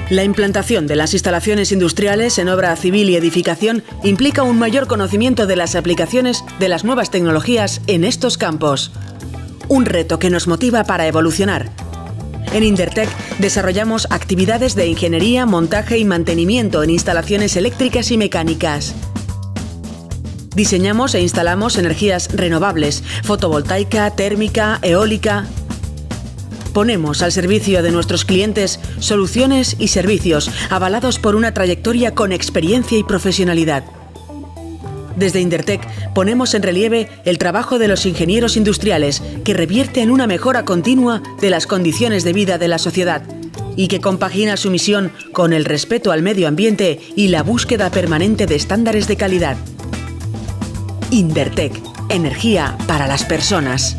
La implantación de las instalaciones industriales en obra civil y edificación implica un mayor conocimiento de las aplicaciones de las nuevas tecnologías en estos campos. Un reto que nos motiva para evolucionar. En Indertec desarrollamos actividades de ingeniería, montaje y mantenimiento en instalaciones eléctricas y mecánicas. Diseñamos e instalamos energías renovables, fotovoltaica, térmica, eólica. Ponemos al servicio de nuestros clientes soluciones y servicios avalados por una trayectoria con experiencia y profesionalidad. Desde Indertec ponemos en relieve el trabajo de los ingenieros industriales que revierte en una mejora continua de las condiciones de vida de la sociedad y que compagina su misión con el respeto al medio ambiente y la búsqueda permanente de estándares de calidad. Indertec, energía para las personas.